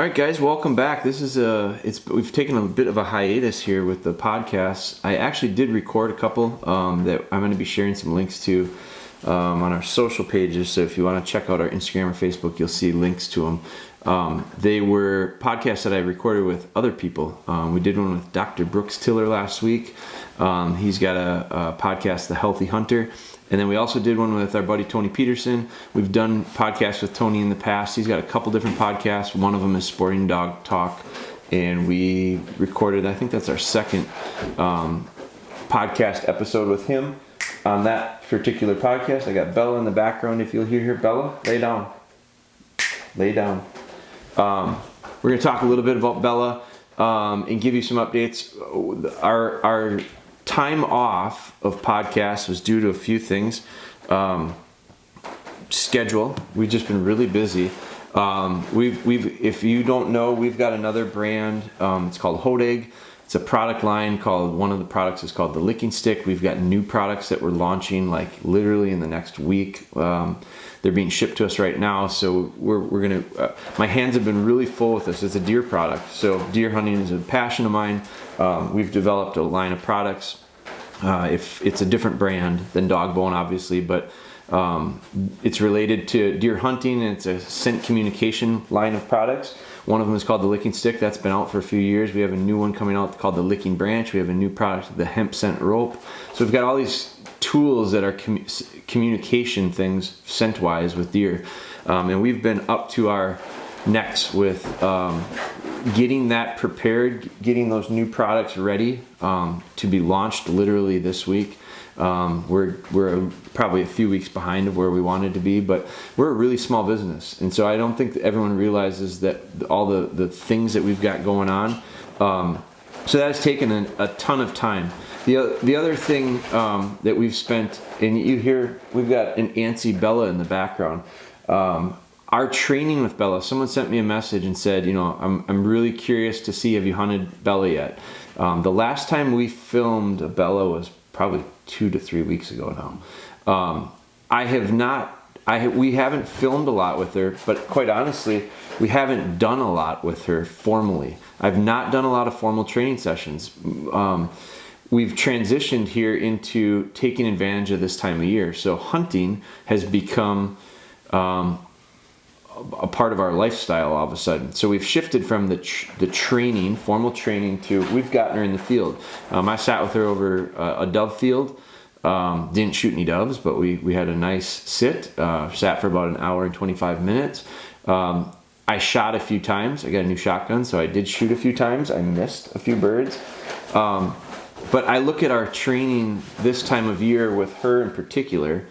right, guys, welcome back. We've taken a bit of a hiatus here with the podcast. I actually did record a couple that I'm going to be sharing some links to on our social pages. So if you want to check out our Instagram or Facebook, you'll see links to them. They were podcasts that I recorded with other people. We did one with Dr. Brooks Tiller last week. He's got a podcast, The Healthy Hunter. And then we also did one with our buddy Tony Peterson. We've done podcasts with Tony in the past. He's got a couple different podcasts. One of them is Sporting Dog Talk. And we recorded, I think that's our second podcast episode with him on that particular podcast. I got Bella in the background. If you'll hear her, Bella, lay down. Lay down. We're going to talk a little bit about Bella and give you some updates. Our time off of podcasts was due to a few things. Schedule. We've just been really busy. If you don't know, we've got another brand. It's called Hodag. It's a product line called, one of the products is called the Licking Stick. We've got new products that we're launching like literally in the next week. They're being shipped to us right now. So we're going to, my hands have been really full with this. It's a deer product. So deer hunting is a passion of mine. We've developed a line of products. If it's a different brand than DogBone, obviously, but it's related to deer hunting, and it's a scent communication line of products. One of them is called the Licking Stick. That's been out for a few years. We have a new one coming out called the Licking Branch. We have a new product, the Hemp Scent Rope. So we've got all these tools that are communication things scent-wise with deer. And we've been up to our necks with getting that prepared, getting those new products ready to be launched literally this week. We're probably a few weeks behind of where we wanted to be, but we're a really small business, and so I don't think that everyone realizes that all the things that we've got going on. So that has taken a ton of time. The other thing that we've spent, and you hear we've got an antsy Bella in the background. Our training with Bella, someone sent me a message and said, I'm really curious to see, have you hunted Bella yet? The last time we filmed a Bella was probably 2 to 3 weeks ago now. We haven't filmed a lot with her, but quite honestly, we haven't done a lot with her formally. I've not done a lot of formal training sessions. We've transitioned here into taking advantage of this time of year. So hunting has become a part of our lifestyle all of a sudden. So we've shifted from the training, formal training, to we've gotten her in the field. I sat with her over a dove field. Didn't shoot any doves, but we had a nice sit. Sat for about an hour and 25 minutes. I shot a few times. I got a new shotgun, so I did shoot a few times. I missed a few birds. But I look at our training this time of year with her in particular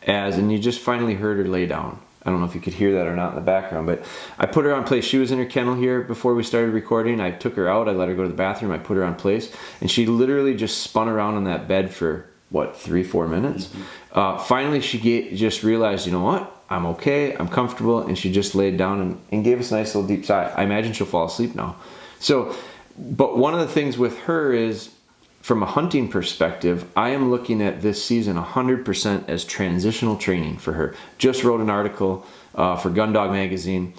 and you just finally heard her lay down. I don't know if you could hear that or not in the background, but I put her on place. She was in her kennel here before we started recording. I took her out. I let her go to the bathroom. I put her on place, and she literally just spun around on that bed for, 3-4 minutes? Mm-hmm. Finally, she just realized, you know what? I'm okay. I'm comfortable. And she just laid down and gave us a nice little deep sigh. I imagine she'll fall asleep now. So, but one of the things with her is, from a hunting perspective, I am looking at this season 100% as transitional training for her. Just wrote an article for Gun Dog Magazine,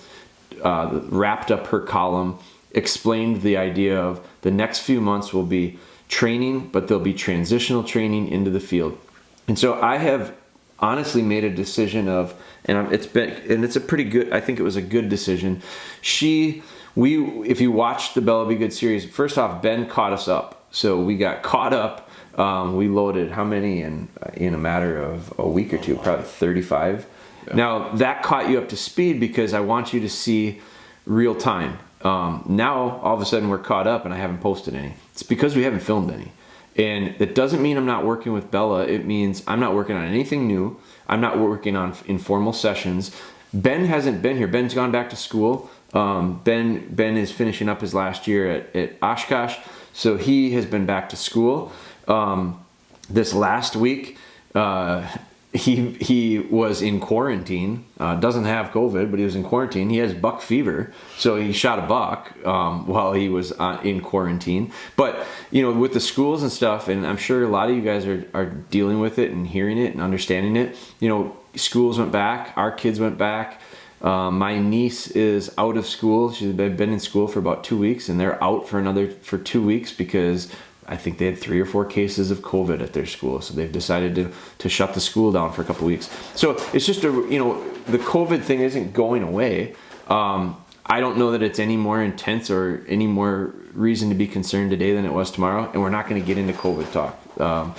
wrapped up her column, explained the idea of the next few months will be training, but there'll be transitional training into the field. And so I have honestly made a decision of, it's a pretty good, I think it was a good decision. If you watched the Bella Be Good series, first off, Ben caught us up. So we got caught up. We loaded how many in a matter of a week or two? Probably 35. Yeah. Now that caught you up to speed because I want you to see real time. Now all of a sudden we're caught up and I haven't posted any. It's because we haven't filmed any. And that doesn't mean I'm not working with Bella. It means I'm not working on anything new. I'm not working on informal sessions. Ben hasn't been here. Ben's gone back to school. Ben is finishing up his last year at Oshkosh. So he has been back to school. This last week, he was in quarantine. Doesn't have COVID, but he was in quarantine. He has buck fever, so he shot a buck while he was in quarantine. But with the schools and stuff, and I'm sure a lot of you guys are dealing with it and hearing it and understanding it. Schools went back. Our kids went back. My niece is out of school. She's been in school for about 2 weeks, and they're out for 2 weeks because I think they had 3 or 4 cases of COVID at their school. So they've decided to shut the school down for a couple weeks. So it's just the COVID thing isn't going away. I don't know that it's any more intense or any more reason to be concerned today than it was tomorrow. And we're not going to get into COVID talk.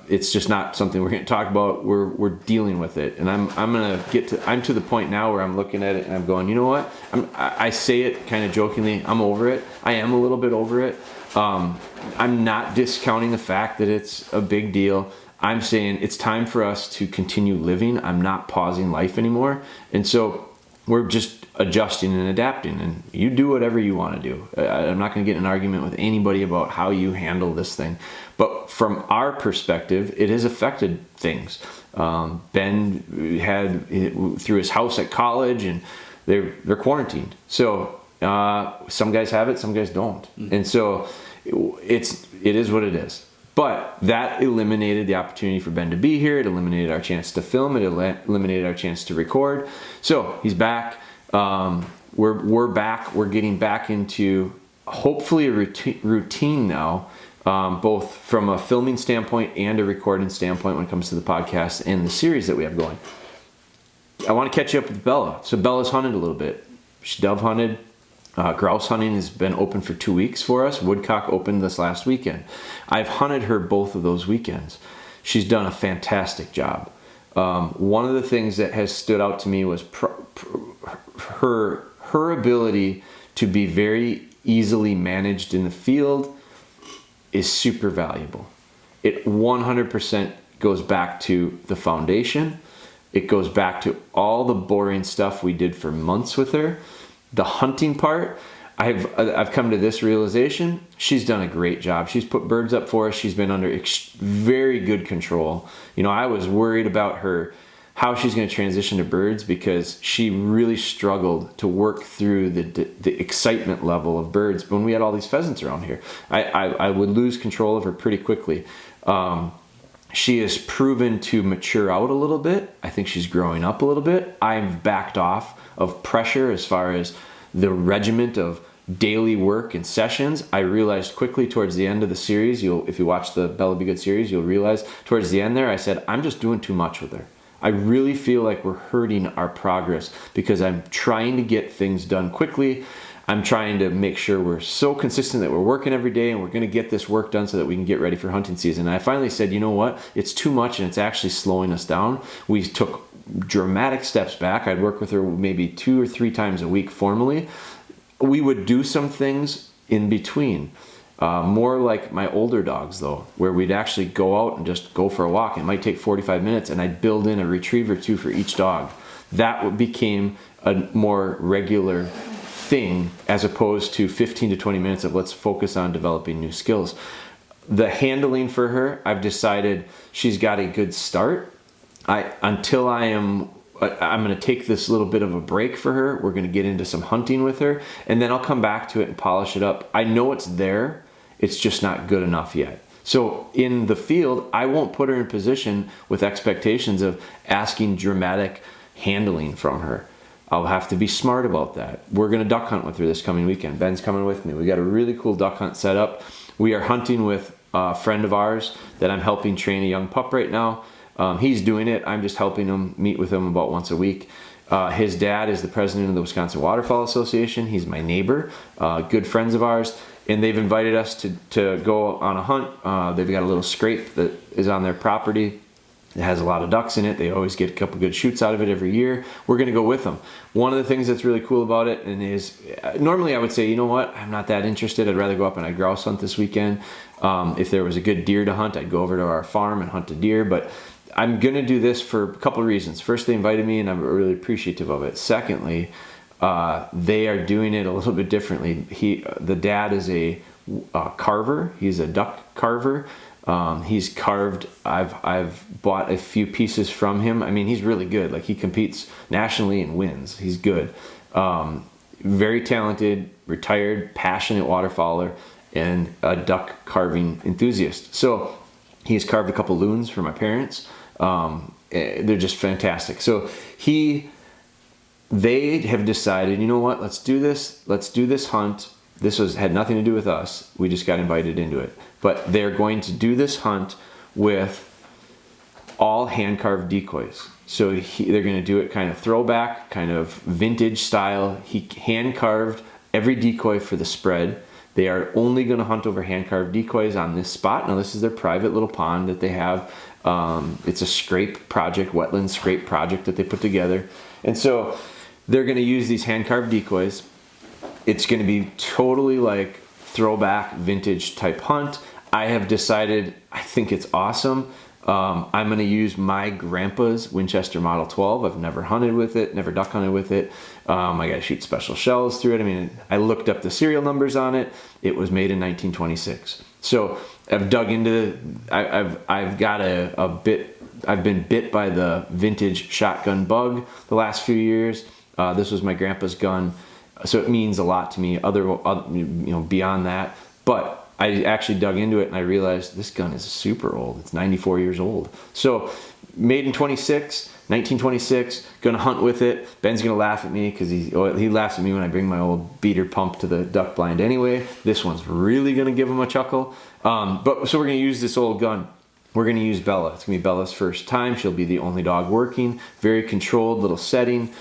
It's just not something we're going to talk about. We're dealing with it, and I'm to the point now where I'm looking at it and I'm going, you know what? I say it kind of jokingly. I'm over it. I am a little bit over it. I'm not discounting the fact that it's a big deal. I'm saying it's time for us to continue living. I'm not pausing life anymore, and so we're just adjusting and adapting, and you do whatever you want to do. I'm not going to get in an argument with anybody about how you handle this thing. But from our perspective, it has affected things. Ben had through his house at college, and they're quarantined. So some guys have it, some guys don't. And so it is what it is. But that eliminated the opportunity for Ben to be here. It eliminated our chance to film. It eliminated our chance to record. So he's back. We're back. We're getting back into hopefully a routine now, both from a filming standpoint and a recording standpoint when it comes to the podcast and the series that we have going. I want to catch you up with Bella. So Bella's hunted a little bit. She dove hunted. Grouse hunting has been open for 2 weeks for us. Woodcock opened this last weekend. I've hunted her both of those weekends. She's done a fantastic job. One of the things that has stood out to me was her ability to be very easily managed in the field is super valuable. It 100% goes back to the foundation. It goes back to all the boring stuff we did for months with her. The hunting part, I've come to this realization. She's done a great job. She's put birds up for us. She's been under very good control. I was worried about how she's going to transition to birds because she really struggled to work through the excitement level of birds when we had all these pheasants around here. I would lose control of her pretty quickly. She has proven to mature out a little bit. I think she's growing up a little bit. I've backed off of pressure as far as the regiment of daily work and sessions. I realized quickly towards the end of the series, if you watch the Bella Be Good series, you'll realize towards the end there, I said, I'm just doing too much with her. I really feel like we're hurting our progress because I'm trying to get things done quickly. I'm trying to make sure we're so consistent that we're working every day and we're going to get this work done so that we can get ready for hunting season. And I finally said, you know what? It's too much and it's actually slowing us down. We took dramatic steps back. I'd work with her maybe 2 or 3 times a week formally. We would do some things in between. More like my older dogs though, where we'd actually go out and just go for a walk. It might take 45 minutes and I'd build in a retrieve or 2 for each dog. That became a more regular thing as opposed to 15 to 20 minutes of let's focus on developing new skills. The handling for her, I've decided she's got a good start. I'm going to take this little bit of a break for her. We're going to get into some hunting with her, and then I'll come back to it and polish it up. I know it's there. It's just not good enough yet. So in the field, I won't put her in position with expectations of asking dramatic handling from her. I'll have to be smart about that. We're going to duck hunt with her this coming weekend. Ben's coming with me. We got a really cool duck hunt set up. We are hunting with a friend of ours that I'm helping train a young pup right now. He's doing it. I'm just helping him, meet with him about once a week. His dad is the president of the Wisconsin Waterfowl Association. He's my neighbor, good friends of ours, and they've invited us to go on a hunt. They've got a little scrape that is on their property. It has a lot of ducks in it. They always get a couple good shoots out of it every year. We're going to go with them. One of the things that's really cool about it is normally I would say, you know what, I'm not that interested. I'd rather go up and I'd grouse hunt this weekend. If there was a good deer to hunt, I'd go over to our farm and hunt a deer. But I'm going to do this for a couple of reasons. First, they invited me and I'm really appreciative of it. Secondly, they are doing it a little bit differently. The dad is a carver. He's a duck carver. He's carved. I've bought a few pieces from him. I mean, he's really good. Like, he competes nationally and wins. He's good. Very talented, retired, passionate waterfowler, and a duck carving enthusiast. So he's carved a couple loons for my parents. They're just fantastic. So he they have decided, you know what, let's do this hunt. Had nothing to do with us. We just got invited into it. But they're going to do this hunt with all hand-carved decoys. So they're going to do it kind of throwback, kind of vintage style. He hand-carved every decoy for the spread. They are only going to hunt over hand-carved decoys on this spot. Now, this is their private little pond that they have. It's a scrape project, wetland scrape project that they put together. And so they're going to use these hand-carved decoys. It's going to be totally like throwback vintage type hunt. I have decided, I think it's awesome. I'm going to use my grandpa's Winchester Model 12. I've never hunted with it, never duck hunted with it. I got to shoot special shells through it. I mean, I looked up the serial numbers on it. It was made in 1926. So I've dug into, I've got a bit, I've been bit by the vintage shotgun bug the last few years. This was my grandpa's gun. So it means a lot to me, beyond that. But I actually dug into it and I realized this gun is super old. It's 94 years old. So made in 1926, gonna hunt with it. Ben's gonna laugh at me because he laughs at me when I bring my old beater pump to the duck blind anyway. This one's really gonna give him a chuckle. So we're gonna use this old gun. We're gonna use Bella. It's gonna be Bella's first time. She'll be the only dog working. Very controlled little setting.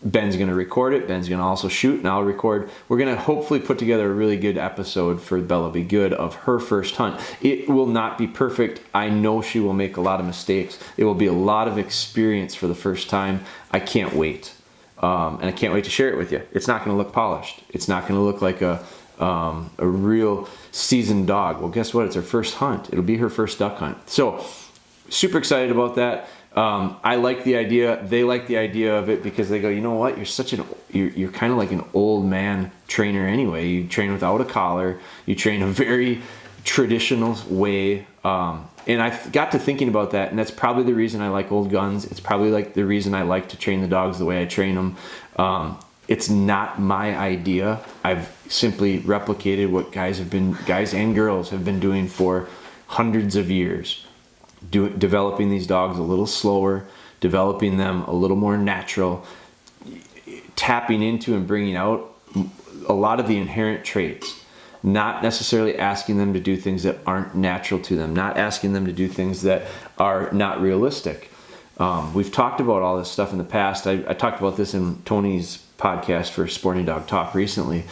Ben's going to record it. Ben's going to also shoot and I'll record. We're going to hopefully put together a really good episode for Bella Be Good of her first hunt. It will not be perfect. I know she will make a lot of mistakes. It will be a lot of experience for the first time. I can't wait. And I can't wait to share it with you. It's not going to look polished. It's not going to look like a real seasoned dog. Well, guess what? It's her first hunt. It'll be her first duck hunt. So super excited about that. I like the idea. They like the idea of it because they go, you know what? You're kind of like an old man trainer anyway. You train without a collar. You train a very traditional way. And I got to thinking about that, and that's probably the reason I like old guns. It's probably like the reason I like to train the dogs the way I train them. It's not my idea. I've simply replicated what guys and girls have been doing for hundreds of years. Developing these dogs a little slower, developing them a little more natural, tapping into and bringing out a lot of the inherent traits, not necessarily asking them to do things that aren't natural to them, not asking them to do things that are not realistic. We've talked about all this stuff in the past. I talked about this in Tony's podcast for Sporting Dog Talk recently.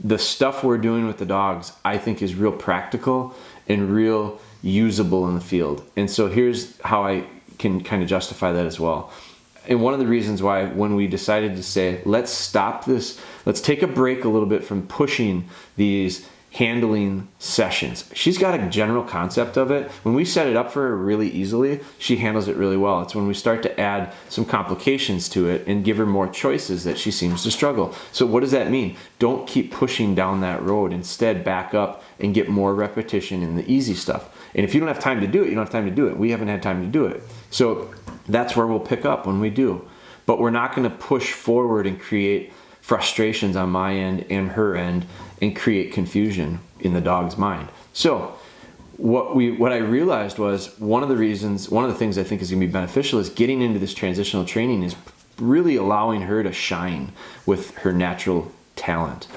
The stuff we're doing with the dogs, I think, is real practical and real usable in the field. And so here's how I can kind of justify that as well. And one of the reasons why, when we decided to say, let's stop this, let's take a break a little bit from pushing these handling sessions. She's got a general concept of it. When we set it up for her really easily, she handles it really well. It's when we start to add some complications to it and give her more choices that she seems to struggle. So what does that mean? Don't keep pushing down that road. Instead, back up and get more repetition in the easy stuff. And if you don't have time to do it, you don't have time to do it. We haven't had time to do it. So that's where we'll pick up when we do. But we're not going to push forward and create frustrations on my end and her end and create confusion in the dog's mind. So what I realized was one of the things I think is going to be beneficial is getting into this transitional training is really allowing her to shine with her natural talent.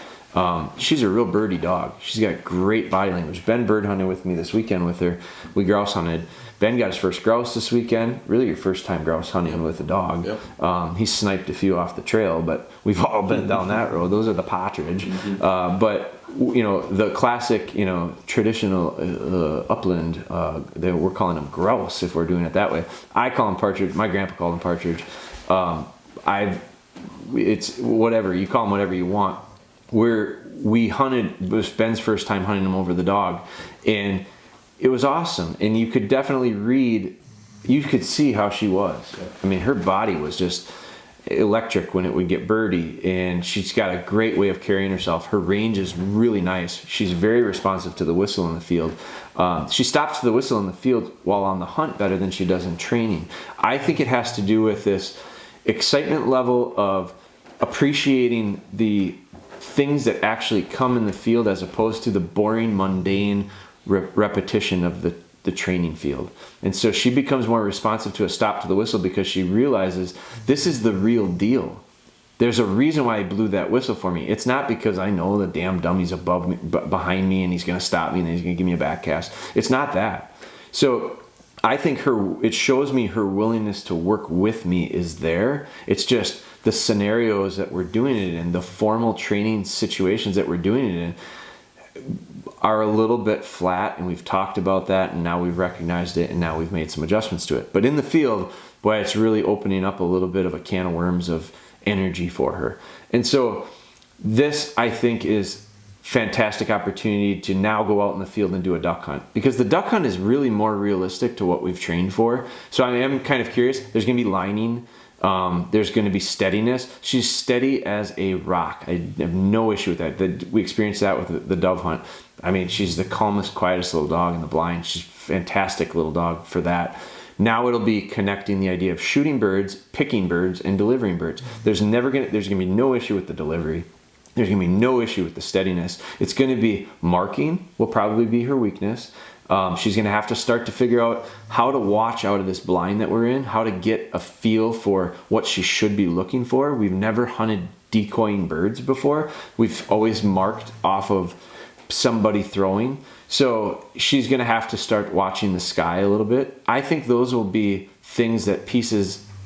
She's a real birdie dog. She's got great body language. Ben bird hunted with me this weekend with her. We grouse hunted. Ben got his first grouse this weekend. Really your first time grouse hunting with a dog. Yep. He sniped a few off the trail, but we've all been down that road. Those are the partridge. Mm-hmm. But the classic, traditional upland, we're calling them grouse if we're doing it that way. I call them partridge. My grandpa called them partridge. It's whatever. You call them whatever you want. We hunted, it was Ben's first time hunting him over the dog, and it was awesome. And you could definitely you could see how she was. I mean, her body was just electric when it would get birdie, and she's got a great way of carrying herself. Her range is really nice. She's very responsive to the whistle in the field. She stops to the whistle in the field while on the hunt better than she does in training. I think it has to do with this excitement level of appreciating the things that actually come in the field as opposed to the boring, mundane repetition of the the training field. And so she becomes more responsive to a stop to the whistle because she realizes this is the real deal. There's a reason why he blew that whistle for me. It's not because I know the damn dummy's above me, behind me, and he's going to stop me and he's going to give me a back cast. It's not that. So I think it shows me her willingness to work with me is there. It's just the scenarios that we're doing it in, the formal training situations that we're doing it in, are a little bit flat, and we've talked about that, and now we've recognized it, and now we've made some adjustments to it. But in the field, boy, it's really opening up a little bit of a can of worms of energy for her. And so this, I think, is fantastic opportunity to now go out in the field and do a duck hunt, because the duck hunt is really more realistic to what we've trained for. So I am kind of curious. There's going to be lining. There's going to be steadiness. She's steady as a rock. I have no issue with that. We experienced that with the dove hunt. I mean, she's the calmest, quietest little dog in the blind. She's a fantastic little dog for that. Now it'll be connecting the idea of shooting birds, picking birds, and delivering birds. There's going to be no issue with the delivery. There's going to be no issue with the steadiness. It's going to be marking will probably be her weakness. She's going to have to start to figure out how to watch out of this blind that we're in, how to get a feel for what she should be looking for. We've never hunted decoying birds before. We've always marked off of somebody throwing. So she's going to have to start watching the sky a little bit. I think those will be things that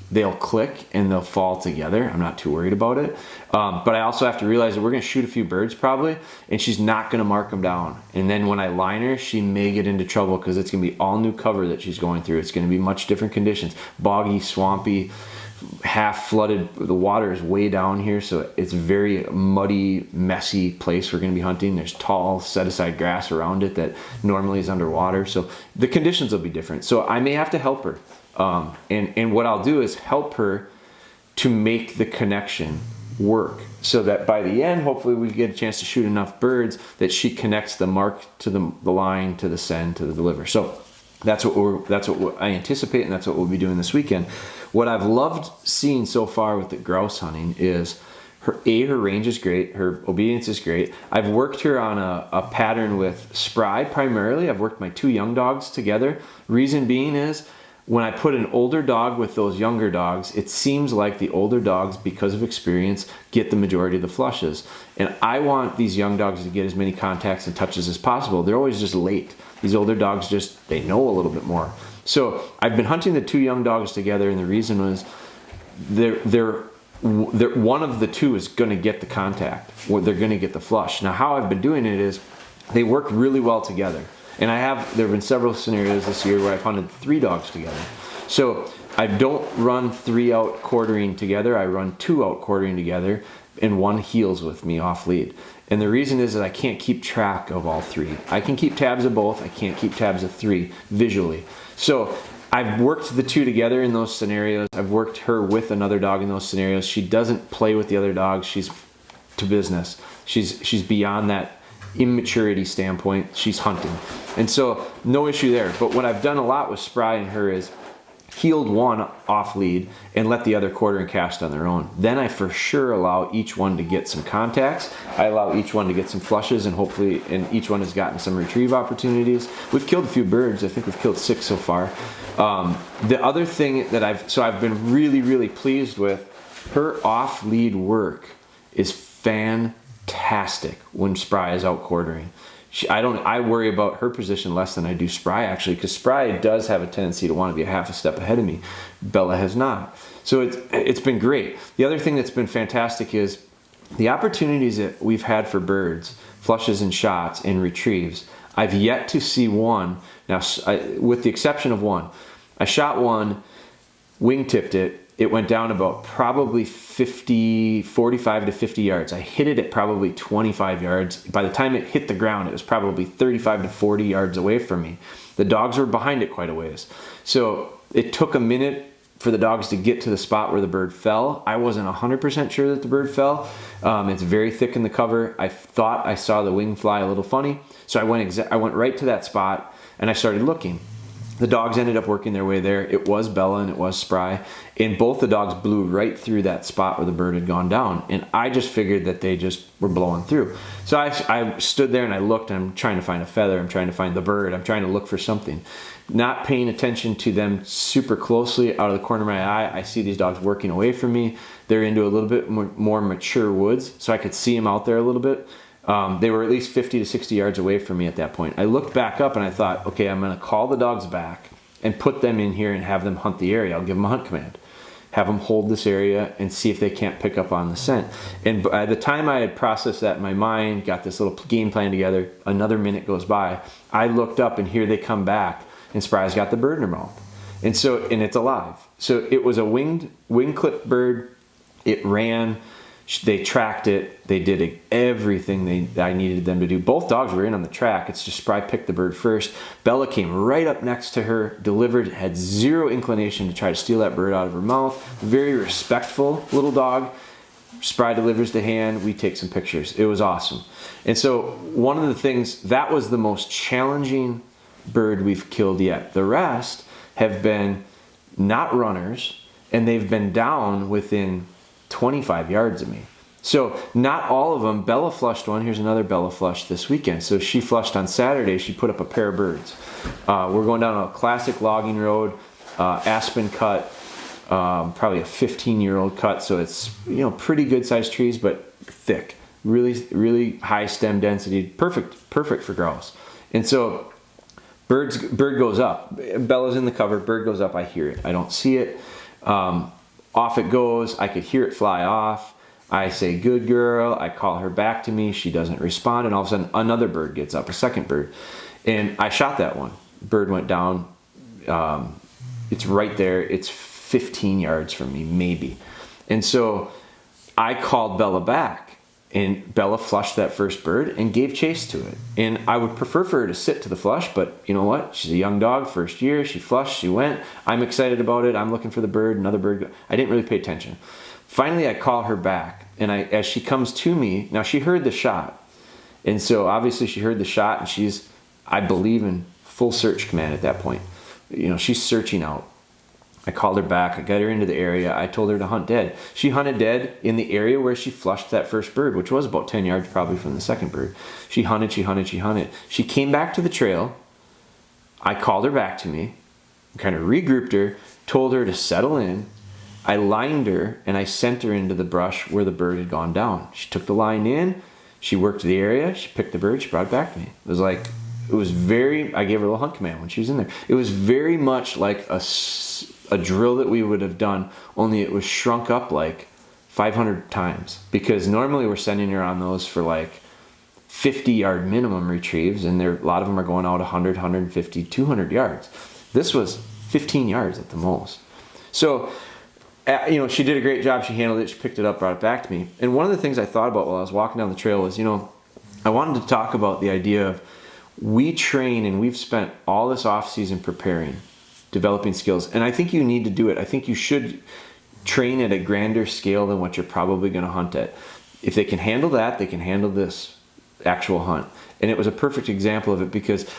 they'll click and they'll fall together. I'm not too worried about it. But I also have to realize that we're going to shoot a few birds probably, and she's not going to mark them down. And then when I line her, she may get into trouble because it's going to be all new cover that she's going through. It's going to be much different conditions. Boggy, swampy, half flooded. The water is way down here, so it's very muddy, messy place we're going to be hunting. There's tall, set-aside grass around it that normally is underwater. So the conditions will be different. So I may have to help her. And what I'll do is help her to make the connection work so that by the end, hopefully we get a chance to shoot enough birds that she connects the mark to the line, to the send, to the deliver. So that's what I anticipate, and that's what we'll be doing this weekend. What I've loved seeing so far with the grouse hunting is her range is great. Her obedience is great. I've worked her on a pattern with Spry primarily. I've worked my two young dogs together. Reason being is, when I put an older dog with those younger dogs, it seems like the older dogs, because of experience, get the majority of the flushes. And I want these young dogs to get as many contacts and touches as possible. They're always just late. These older dogs they know a little bit more. So I've been hunting the two young dogs together, and the reason was one of the two is going to get the contact, or they're going to get the flush. Now, how I've been doing it is they work really well together. And there have been several scenarios this year where I've hunted 3 dogs together. So I don't run 3 out quartering together. I run 2 out quartering together, and 1 heels with me off lead. And the reason is that I can't keep track of all 3. I can keep tabs of both. I can't keep tabs of 3 visually. So I've worked the 2 together in those scenarios. I've worked her with another dog in those scenarios. She doesn't play with the other dogs. She's to business. She's beyond that immaturity standpoint. She's hunting. And so no issue there. But what I've done a lot with Spry and her is healed 1 off lead and let the other quarter and cast on their own. Then I for sure allow each one to get some contacts. I allow each one to get some flushes, and hopefully, and each one has gotten some retrieve opportunities. We've killed a few birds. I think we've killed 6 so far. The other thing that I've been really, really pleased with, her off lead work is fantastic when Spry is out quartering. I worry about her position less than I do Spry, actually, because Spry does have a tendency to want to be a half a step ahead of me. Bella has not. So it's been great. The other thing that's been fantastic is the opportunities that we've had for birds, flushes and shots and retrieves. I've yet to see one, now with the exception of 1. I shot 1, wing-tipped it. It went down about probably 45 to 50 yards. I hit it at probably 25 yards. By the time it hit the ground, it was probably 35 to 40 yards away from me. The dogs were behind it quite a ways. So it took a minute for the dogs to get to the spot where the bird fell. I wasn't 100% sure that the bird fell. It's very thick in the cover. I thought I saw the wing fly a little funny. So I went right to that spot and I started looking. The dogs ended up working their way there. It was Bella and it was Spry. And both the dogs blew right through that spot where the bird had gone down. And I just figured that they just were blowing through. So I stood there and I looked. I'm trying to find a feather. I'm trying to find the bird. I'm trying to look for something. Not paying attention to them super closely. Out of the corner of my eye, I see these dogs working away from me. They're into a little bit more mature woods. So I could see them out there a little bit. They were at least 50 to 60 yards away from me at that point. I looked back up and I thought, okay, I'm going to call the dogs back and put them in here and have them hunt the area. I'll give them a hunt command. Have them hold this area and see if they can't pick up on the scent. And by the time I had processed that in my mind, got this little game plan together, another minute goes by. I looked up and here they come back and Spry's got the bird in her mouth. And it's alive. So it was a wing clipped bird. It ran. They tracked it. They did everything I needed them to do. Both dogs were in on the track. It's just Spry picked the bird first. Bella came right up next to her, delivered, had zero inclination to try to steal that bird out of her mouth. Very respectful little dog. Spry delivers the hand. We take some pictures. It was awesome. And so one of the things, that was the most challenging bird we've killed yet. The rest have been not runners, and they've been down within 25 yards of me. So not all of them. Bella flushed one. Here's another Bella flush this weekend. So she flushed on Saturday. She put up a pair of birds. We're going down a classic logging road, aspen cut, probably a 15-year-old cut. So it's, pretty good sized trees, but thick, really high stem density. Perfect for grouse. And so bird goes up. Bella's in the cover. Bird goes up. I hear it. I don't see it. Off it goes. I could hear it fly off. I say, good girl. I call her back to me. She doesn't respond. And all of a sudden, another bird gets up, a second bird. And I shot that one. Bird went down. It's right there. It's 15 yards from me, maybe. And so I called Bella back. And Bella flushed that first bird and gave chase to it. And I would prefer for her to sit to the flush, but you know what? She's a young dog, first year. She flushed, she went. I'm excited about it. I'm looking for the bird, another bird. I didn't really pay attention. Finally, I call her back. And as she comes to me, now she heard the shot. And so obviously she heard the shot and she's, I believe, in full search command at that point. She's searching out. I called her back. I got her into the area. I told her to hunt dead. She hunted dead in the area where she flushed that first bird, which was about 10 yards probably from the second bird. She hunted. She came back to the trail. I called her back to me, kind of regrouped her, told her to settle in. I lined her and I sent her into the brush where the bird had gone down. She took the line in. She worked the area. She picked the bird. She brought it back to me. I gave her a little hunt command when she was in there. It was very much like a drill that we would have done, only it was shrunk up like 500 times, because normally we're sending her on those for like 50-yard minimum retrieves, and a lot of them are going out 100, 150, 200 yards. This was 15 yards at the most. So, she did a great job. She handled it. She picked it up, brought it back to me. And one of the things I thought about while I was walking down the trail was, I wanted to talk about the idea of we train and we've spent all this off-season preparing, developing skills. And I think you need to do it. I think you should train at a grander scale than what you're probably going to hunt at. If they can handle that, they can handle this actual hunt. And it was a perfect example of it, because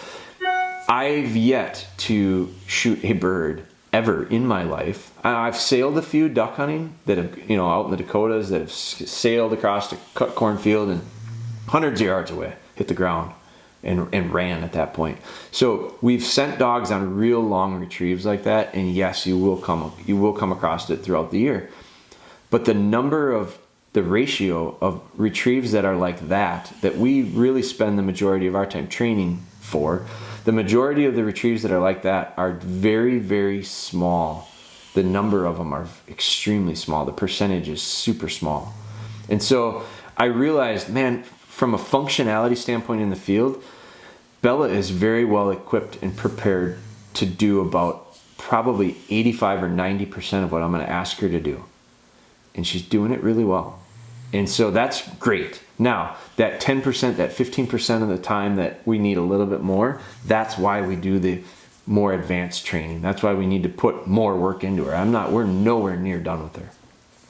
I've yet to shoot a bird ever in my life. I've sailed a few duck hunting that have, out in the Dakotas, that have sailed across a cut cornfield and hundreds of yards away, hit the ground. And ran at that point. So we've sent dogs on real long retrieves like that, and yes, you will come across it throughout the year. But the ratio of retrieves that are like that we really spend the majority of our time training for, the majority of the retrieves that are like that are very, very small. The number of them are extremely small. The percentage is super small. And so I realized, man, from a functionality standpoint in the field, Bella is very well equipped and prepared to do about probably 85 or 90% of what I'm going to ask her to do. And she's doing it really well. And so that's great. Now, that 10%, that 15% of the time that we need a little bit more, that's why we do the more advanced training. That's why we need to put more work into her. We're nowhere near done with her.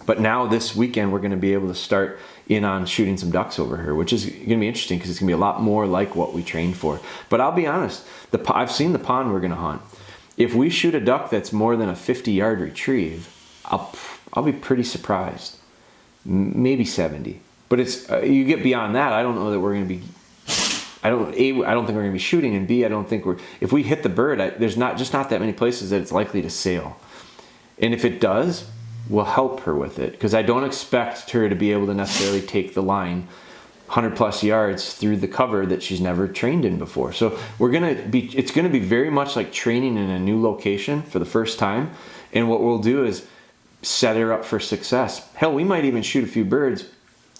But now this weekend, we're going to be able to start in on shooting some ducks over her, which is going to be interesting because it's going to be a lot more like what we trained for. But I'll be honest, I've seen the pond we're going to hunt. if we shoot a duck that's more than a 50-yard retrieve, I'll be pretty surprised. Maybe 70. But it's you get beyond that, I don't know that we're going to be. I don't think we're going to be shooting, and B, I don't think if we hit the bird, there's not that many places that it's likely to sail. And if it does, we'll help her with it, because I don't expect her to be able to necessarily take the line 100 plus yards through the cover that she's never trained in before. So it's going to be very much like training in a new location for the first time. And what we'll do is set her up for success. Hell, we might even shoot a few birds,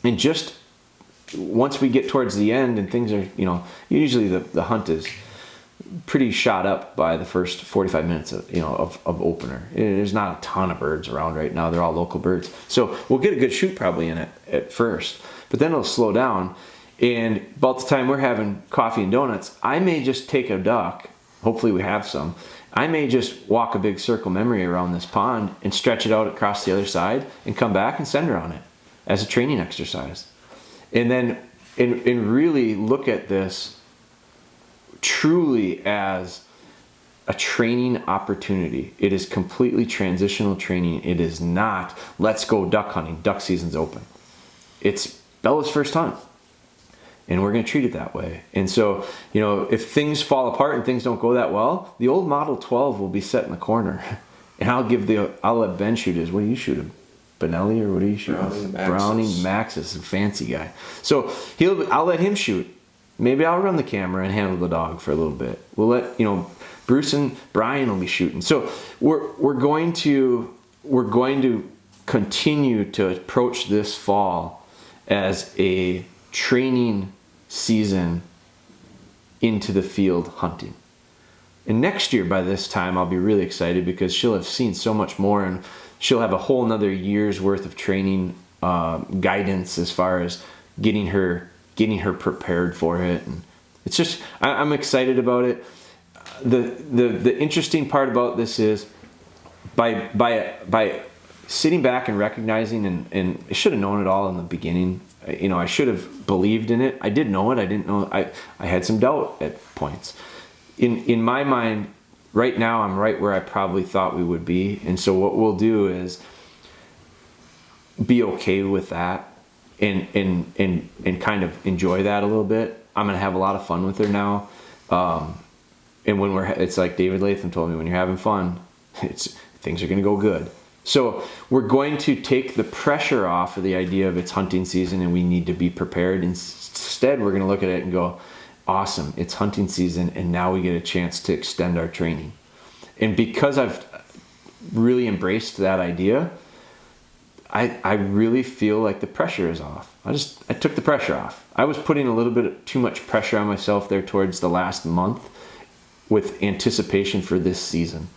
and just once we get towards the end and things are, usually the hunt is pretty shot up by the first 45 minutes of opener. There's not a ton of birds around right now. They're all local birds. So we'll get a good shoot probably in it at first, but then it'll slow down. And about the time we're having coffee and donuts, I may just take a duck. Hopefully we have some. I may just walk a big circle memory around this pond and stretch it out across the other side and come back and send her on it as a training exercise. And then and really look at this truly as a training opportunity. It is completely transitional training. It is not, let's go duck hunting. Duck season's open. It's Bella's first hunt. And we're going to treat it that way. And so, if things fall apart and things don't go that well, the old Model 12 will be set in the corner. And I'll let Ben shoot his. What do you shoot him? Benelli, or what do you shoot? Browning Maxis, a fancy guy. So I'll let him shoot. Maybe I'll run the camera and handle the dog for a little bit. We'll let Bruce and Brian will be shooting. So we're going to continue to approach this fall as a training season into the field hunting. And next year by this time I'll be really excited, because she'll have seen so much more, and she'll have a whole nother year's worth of training guidance as far as getting her prepared for it. And it's just, I'm excited about it. The interesting part about this is by sitting back and recognizing, and I should have known it all in the beginning. I should have believed in it. I did know it. I didn't know. I had some doubt at points. In my mind, right now, I'm right where I probably thought we would be. And so what we'll do is be okay with that and kind of enjoy that a little bit. I'm going to have a lot of fun with her now. And when it's like David Latham told me, when you're having fun, things are going to go good. So we're going to take the pressure off of the idea of it's hunting season and we need to be prepared. Instead, we're going to look at it and go, awesome, it's hunting season, and now we get a chance to extend our training. And because I've really embraced that idea, I really feel like the pressure is off. I took the pressure off. I was putting a little bit too much pressure on myself there towards the last month with anticipation for this season.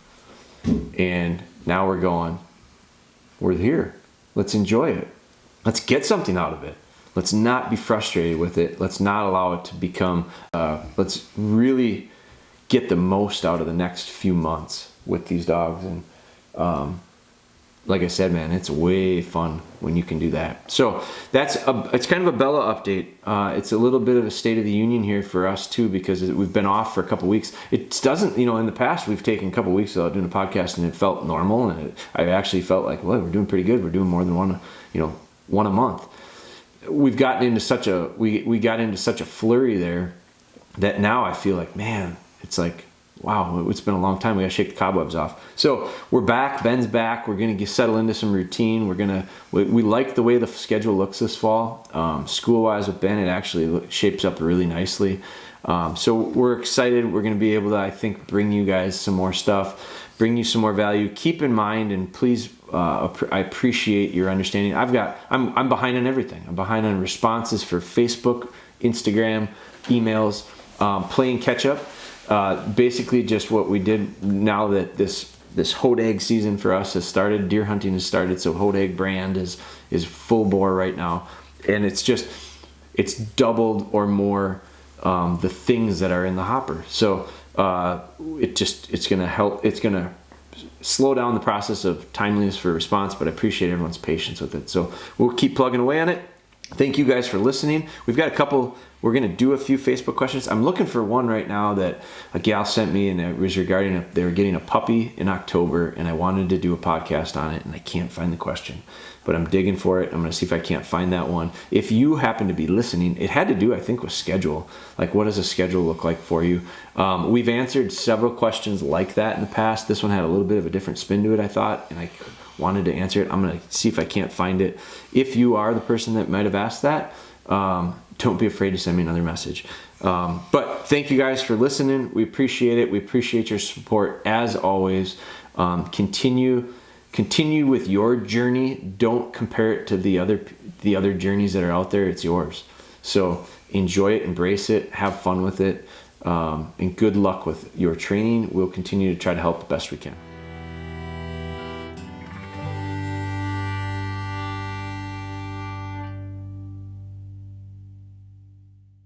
And now we're here. Let's enjoy it. Let's get something out of it. Let's not be frustrated with it. Let's not allow it to become, let's really get the most out of the next few months with these dogs. And like I said, man, it's way fun when you can do that. So it's kind of a Bella update. It's a little bit of a state of the union here for us too, because we've been off for a couple weeks. It doesn't, in the past we've taken a couple weeks without doing a podcast, and it felt normal, and I actually felt like, well, we're doing pretty good. We're doing more than one a month. We've gotten into such a we got into such a flurry there that now I feel like, man, it's like, wow, it's been a long time. We got to shake the cobwebs off. So we're back. Ben's back. We're going to settle into some routine. We like the way the schedule looks this fall. School-wise with Ben, it actually shapes up really nicely. So we're excited. We're going to be able to, I think, bring you guys some more stuff, bring you some more value. Keep in mind, and please, I appreciate your understanding. I'm behind on everything. I'm behind on responses for Facebook, Instagram, emails, playing catch up. Basically just what we did now that this Hodag season for us has started. Deer hunting has started, so Hodag brand is full bore right now, and it's doubled or more the things that are in the hopper. So it's gonna help. It's gonna slow down the process of timeliness for response, but I appreciate everyone's patience with it. So we'll keep plugging away on it. Thank you guys for listening. We've got a couple We're going to do a few Facebook questions. I'm looking for one right now that a gal sent me, and it was regarding they were getting a puppy in October, and I wanted to do a podcast on it, and I can't find the question. But I'm digging for it. I'm going to see if I can't find that one. If you happen to be listening, it had to do, I think, with schedule. Like, what does a schedule look like for you? We've answered several questions like that in the past. This one had a little bit of a different spin to it, I thought, and I wanted to answer it. I'm going to see if I can't find it. If you are the person that might have asked that, don't be afraid to send me another message. But thank you guys for listening. We appreciate it. We appreciate your support as always. Continue with your journey. Don't compare it to the other journeys that are out there. It's yours. So enjoy it, embrace it, have fun with it, and good luck with your training. We'll continue to try to help the best we can.